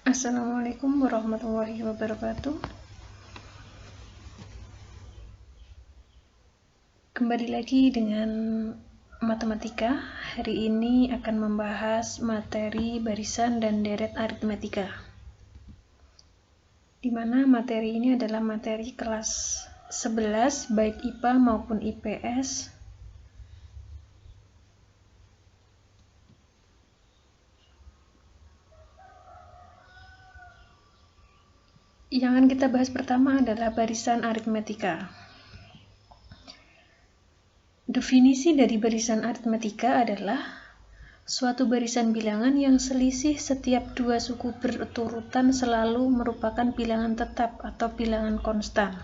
Assalamualaikum warahmatullahi wabarakatuh. Kembali lagi dengan matematika. Hari ini akan membahas materi barisan dan deret aritmetika. Di mana materi ini adalah materi kelas 11 baik IPA maupun IPS. Yang akan kita bahas pertama adalah barisan aritmetika. Definisi dari barisan aritmetika adalah suatu barisan bilangan yang selisih setiap dua suku berurutan selalu merupakan bilangan tetap atau bilangan konstan.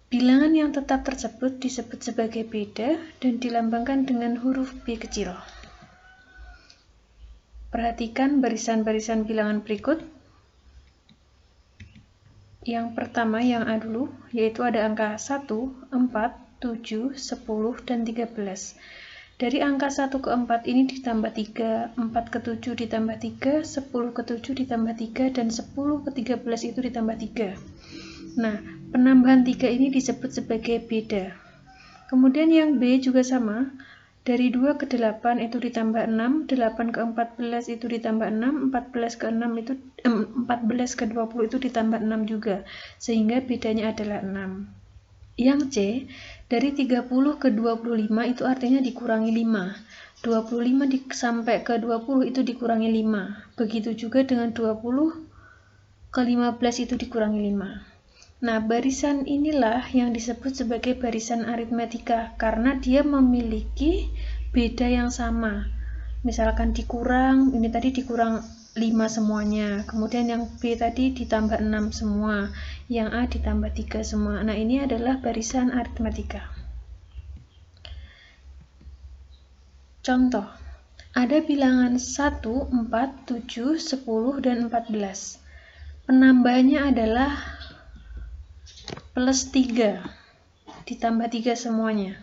Bilangan yang tetap tersebut disebut sebagai beda dan dilambangkan dengan huruf B kecil. Perhatikan barisan-barisan bilangan berikut. Yang pertama, yang A dulu, yaitu ada angka 1, 4, 7, 10, dan 13. Dari angka 1 ke 4 ini ditambah 3, 4 ke 7 ditambah 3, 10 ke 7 ditambah 3, dan 10 ke 13 itu ditambah 3. Nah, penambahan 3 ini disebut sebagai beda. Kemudian yang B juga sama. Dari 2 ke 8 itu ditambah 6, 8 ke 14 itu ditambah 6, 14 ke 6 itu 14 ke 20 itu ditambah 6 juga. Sehingga bedanya adalah 6. Yang C, dari 30 ke 25 itu artinya dikurangi 5. 25 sampai ke 20 itu dikurangi 5. Begitu juga dengan 20 ke 15 itu dikurangi 5. Nah, barisan inilah yang disebut sebagai barisan aritmetika karena dia memiliki beda yang sama. Misalkan dikurang, ini tadi dikurang 5 semuanya. Kemudian yang B tadi ditambah 6 semua. Yang A ditambah 3 semua. Nah, ini adalah barisan aritmetika. Contoh, ada bilangan 1, 4, 7, 10, dan 14. Penambahnya adalah plus 3 ditambah 3 semuanya.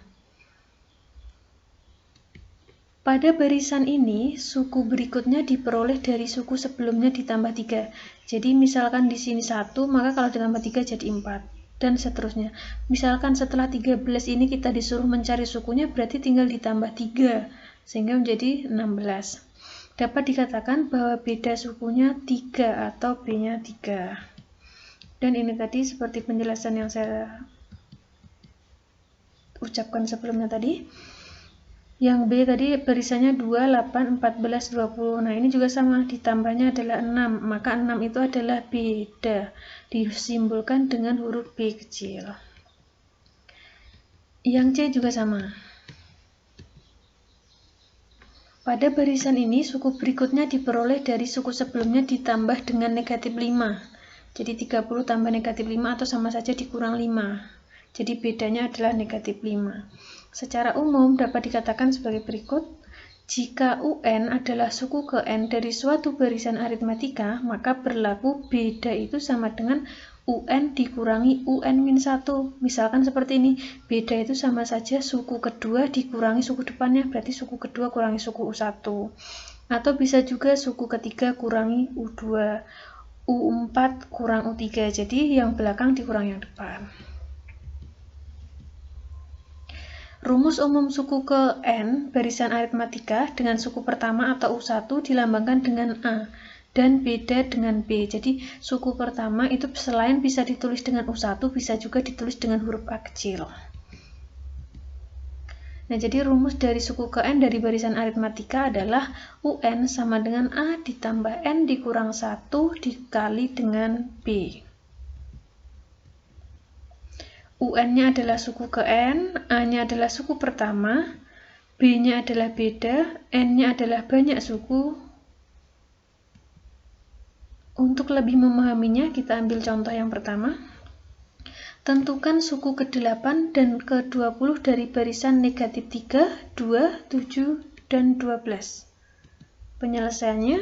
Pada barisan ini, suku berikutnya diperoleh dari suku sebelumnya ditambah 3. Jadi misalkan di sini 1, maka kalau ditambah 3 jadi 4. Dan seterusnya. Misalkan setelah 13 ini kita disuruh mencari sukunya, berarti tinggal ditambah 3. Sehingga menjadi 16. Dapat dikatakan bahwa beda sukunya 3 atau B-nya 3. Dan ini tadi seperti penjelasan yang saya ucapkan sebelumnya tadi. Yang B tadi barisannya 2, 8, 14, 20. Nah, ini juga sama, ditambahnya adalah 6. Maka 6 itu adalah beda. Disimbolkan dengan huruf B kecil. Yang C juga sama. Pada barisan ini, suku berikutnya diperoleh dari suku sebelumnya ditambah dengan negatif 5. Jadi 30 tambah negatif 5 atau sama saja dikurang 5. Jadi bedanya adalah negatif 5. Secara umum dapat dikatakan sebagai berikut. Jika UN adalah suku ke N dari suatu barisan aritmetika, maka berlaku beda itu sama dengan UN dikurangi UN-1. Misalkan seperti ini, beda itu sama saja suku kedua dikurangi suku depannya, berarti suku kedua kurangi suku U1. Atau bisa juga suku ketiga kurangi U2. U4 kurang U3, jadi yang belakang dikurang yang depan. Rumus umum suku ke N barisan aritmetika dengan suku pertama atau U1 dilambangkan dengan A dan beda dengan B. Jadi suku pertama itu selain bisa ditulis dengan U1 bisa juga ditulis dengan huruf A kecil. Nah, jadi rumus dari suku ke N dari barisan aritmetika adalah UN sama dengan A ditambah N dikurang 1 dikali dengan B. UN-nya adalah suku ke N, A-nya adalah suku pertama, B-nya adalah beda, N-nya adalah banyak suku. Untuk lebih memahaminya, kita ambil contoh yang pertama. Tentukan suku ke-8 dan ke-20 dari barisan negatif 3, 2, 7, dan 12. Penyelesaiannya,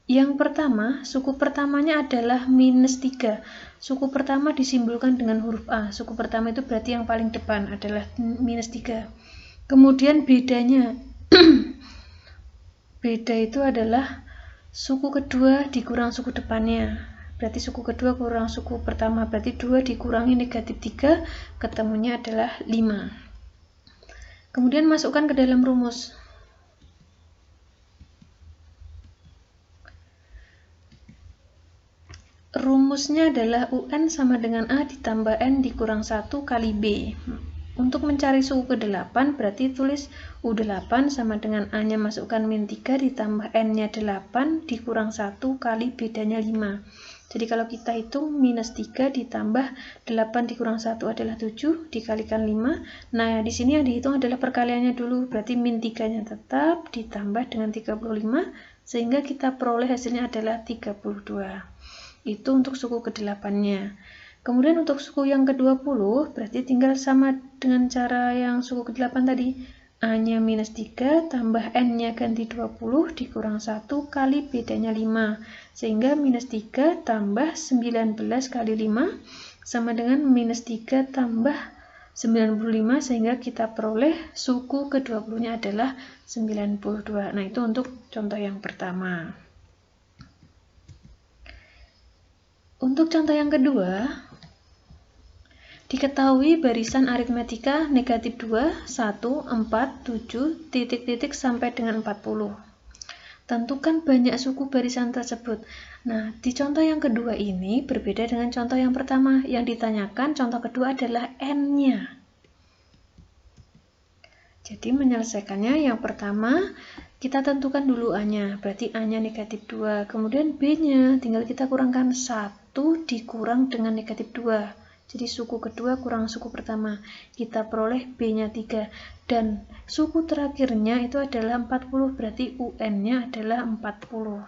yang pertama, suku pertamanya adalah minus 3. Suku pertama disimbolkan dengan huruf A. Suku pertama itu berarti yang paling depan adalah minus 3. Kemudian bedanya, beda itu adalah suku kedua dikurang suku depannya. Berarti suku kedua kurang suku pertama. Berarti 2 dikurangi negatif 3, ketemunya adalah 5. Kemudian masukkan ke dalam rumus. Rumusnya adalah UN sama dengan A ditambah N dikurang 1 kali B. Untuk mencari suku ke-8, berarti tulis U8 sama dengan A-nya masukkan min 3 ditambah N-nya 8 dikurang 1 kali bedanya 5. Jadi kalau kita hitung minus 3 ditambah 8 dikurang 1 adalah 7 dikalikan 5. Nah, di sini yang dihitung adalah perkaliannya dulu. Berarti min 3-nya tetap ditambah dengan 35 sehingga kita peroleh hasilnya adalah 32. Itu untuk suku ke-8-nya. Kemudian untuk suku yang ke-20 berarti tinggal sama dengan cara yang suku ke-8 tadi. A-nya minus 3 tambah N-nya ganti 20 dikurang 1 kali bedanya 5. Sehingga minus 3 tambah 19 kali 5 sama dengan minus 3 tambah 95 sehingga kita peroleh suku ke-20-nya adalah 92. Nah, itu untuk contoh yang pertama. Untuk contoh yang kedua, diketahui barisan aritmatika negatif 2, 1, 4, 7, titik-titik sampai dengan 40. Tentukan banyak suku barisan tersebut. Nah, di contoh yang kedua ini berbeda dengan contoh yang pertama. Yang ditanyakan contoh kedua adalah N-nya. Jadi menyelesaikannya yang pertama, kita tentukan dulu A-nya. Berarti A-nya negatif 2. Kemudian B-nya tinggal kita kurangkan 1 dikurang dengan negatif 2. Jadi suku kedua kurang suku pertama. Kita peroleh B-nya 3. Dan suku terakhirnya itu adalah 40. Berarti UN-nya adalah 40.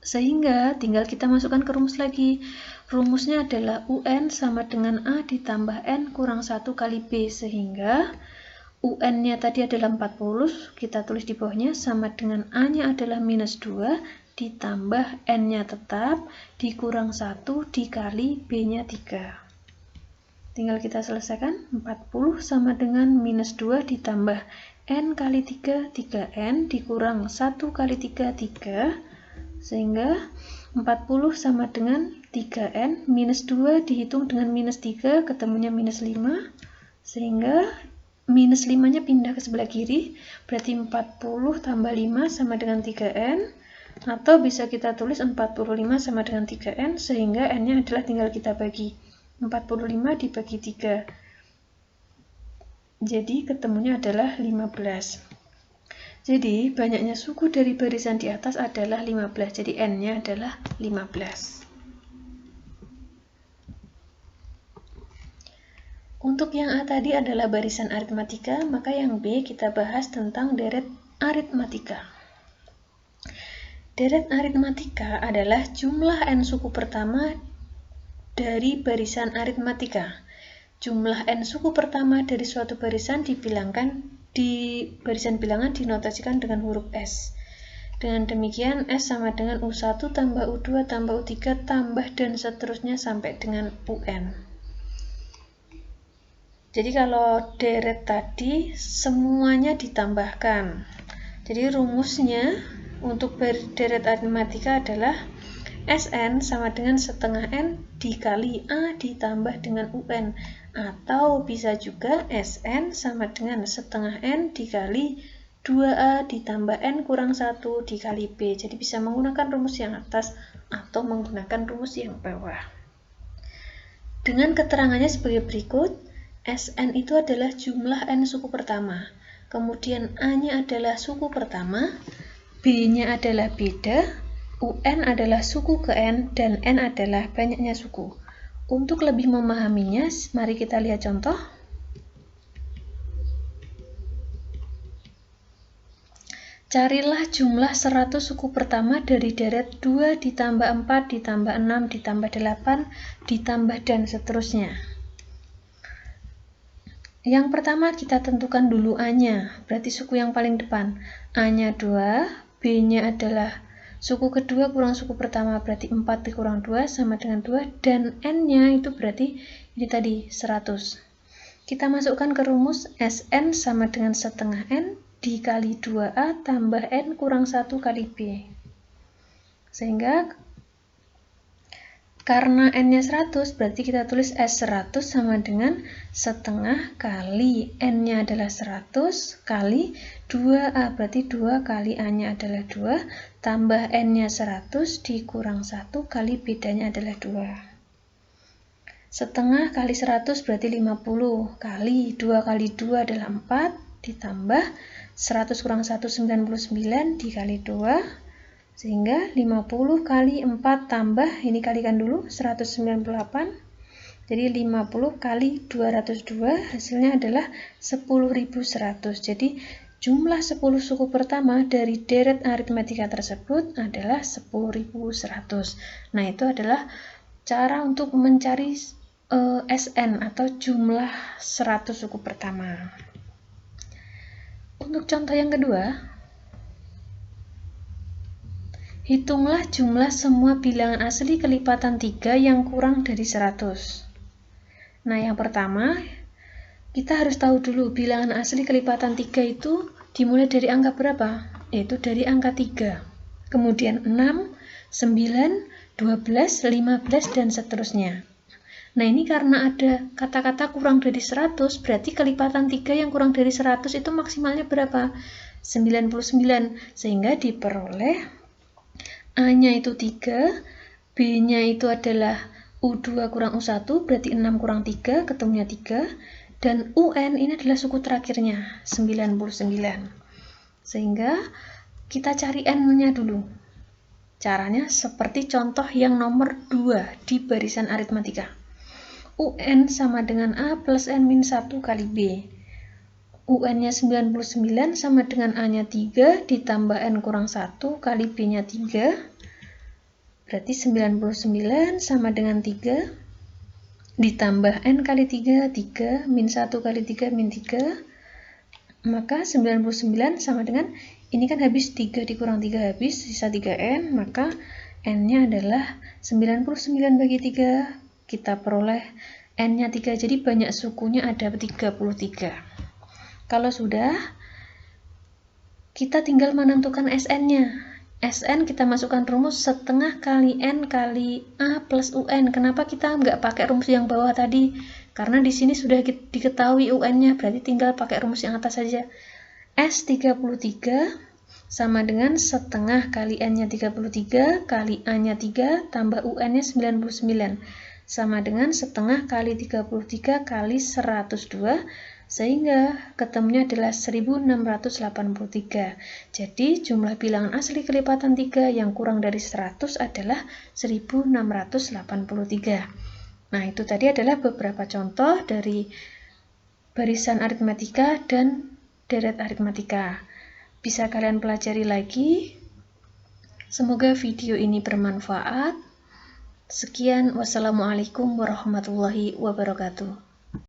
Sehingga tinggal kita masukkan ke rumus lagi. Rumusnya adalah UN sama dengan A ditambah N kurang 1 kali B. Sehingga UN-nya tadi adalah 40. Kita tulis di bawahnya sama dengan A-nya adalah minus 2. Ditambah N-nya tetap, dikurang 1 dikali B-nya 3. Tinggal kita selesaikan, 40 sama dengan minus 2 ditambah N kali 3, 3N, dikurang 1 kali 3, 3. Sehingga 40 sama dengan 3N, minus 2 dihitung dengan minus 3, ketemunya minus 5. Sehingga minus 5-nya pindah ke sebelah kiri, berarti 40 tambah 5 sama dengan 3N. Atau bisa kita tulis 45 sama dengan 3N, sehingga N-nya adalah tinggal kita bagi. 45 dibagi 3. Jadi ketemunya adalah 15. Jadi banyaknya suku dari barisan di atas adalah 15. Jadi N-nya adalah 15. Untuk yang A tadi adalah barisan aritmatika, maka yang B kita bahas tentang deret aritmatika. Deret aritmatika adalah jumlah N suku pertama dari barisan aritmatika. Jumlah N suku pertama dari suatu barisan dibilangkan di barisan bilangan dinotasikan dengan huruf S. Dengan demikian S sama dengan U1 tambah U2 tambah U3 tambah dan seterusnya sampai dengan UN. Jadi kalau deret tadi semuanya ditambahkan. Jadi rumusnya untuk deret aritmatika adalah Sn sama dengan setengah N dikali A ditambah dengan UN. Atau bisa juga Sn sama dengan setengah N dikali 2A ditambah N kurang 1 dikali B. Jadi bisa menggunakan rumus yang atas atau menggunakan rumus yang bawah. Dengan keterangannya sebagai berikut, Sn itu adalah jumlah N suku pertama. Kemudian A-nya adalah suku pertama, B-nya adalah beda, UN adalah suku ke N, dan N adalah banyaknya suku. Untuk lebih memahaminya, mari kita lihat contoh. Carilah jumlah 100 suku pertama dari deret 2 ditambah 4 ditambah 6 ditambah 8 ditambah dan seterusnya. Yang pertama kita tentukan dulu A-nya, berarti suku yang paling depan. A-nya 2, B-nya adalah suku kedua kurang suku pertama, berarti 4 dikurang 2 sama dengan 2, dan N-nya itu berarti ini tadi 100. Kita masukkan ke rumus Sn sama dengan setengah N dikali 2A tambah N kurang 1 kali B. Sehingga karena n-nya 100, berarti kita tulis S100 sama dengan setengah kali n-nya adalah 100 kali 2A, berarti 2 kali A-nya adalah 2, tambah n-nya 100 dikurang 1 kali bedanya adalah 2. Setengah kali 100 berarti 50, kali 2 kali 2 adalah 4, ditambah 100 kurang 1, 99, dikali 2, sehingga 50 kali 4 tambah, ini kalikan dulu, 198, jadi 50 kali 202, hasilnya adalah 10.100. Jadi jumlah 10 suku pertama dari deret aritmatika tersebut adalah 10.100. Nah, itu adalah cara untuk mencari SN atau jumlah 100 suku pertama. Untuk contoh yang kedua, hitunglah jumlah semua bilangan asli kelipatan 3 yang kurang dari 100. Nah, yang pertama, kita harus tahu dulu bilangan asli kelipatan 3 itu dimulai dari angka berapa? Yaitu dari angka 3. Kemudian 6, 9, 12, 15, dan seterusnya. Nah, ini karena ada kata-kata kurang dari 100, berarti kelipatan 3 yang kurang dari 100 itu maksimalnya berapa? 99, sehingga diperoleh A-nya itu 3, B-nya itu adalah U2 kurang U1, berarti 6 kurang 3, ketemunya 3, dan UN ini adalah suku terakhirnya, 99. Sehingga kita cari N-nya dulu. Caranya seperti contoh yang nomor 2 di barisan aritmatika. UN sama dengan A plus N min 1 kali B. UN-nya 99 sama dengan A-nya 3 ditambah N kurang 1 kali B-nya 3. Berarti 99 sama dengan 3 ditambah N kali 3, 3 min 1 kali 3 min 3. Maka 99 sama dengan, ini kan habis 3 dikurang 3 habis, sisa 3N, maka N-nya adalah 99 bagi 3, kita peroleh N-nya 3, jadi banyak sukunya ada 33. Kalau sudah, kita tinggal menentukan SN-nya. SN kita masukkan rumus setengah kali N kali A plus UN. Kenapa kita nggak pakai rumus yang bawah tadi? Karena di sini sudah diketahui UN-nya, berarti tinggal pakai rumus yang atas saja. S33 sama dengan setengah kali N-nya 33 kali A-nya 3 tambah UN-nya 99. Sama dengan setengah kali 33 kali 102, sehingga ketemunya adalah 1683. Jadi jumlah bilangan asli kelipatan 3 yang kurang dari 100 adalah 1683. Nah, itu tadi adalah beberapa contoh dari barisan aritmatika dan deret aritmatika. Bisa kalian pelajari lagi. Semoga video ini bermanfaat. Sekian, wassalamualaikum warahmatullahi wabarakatuh.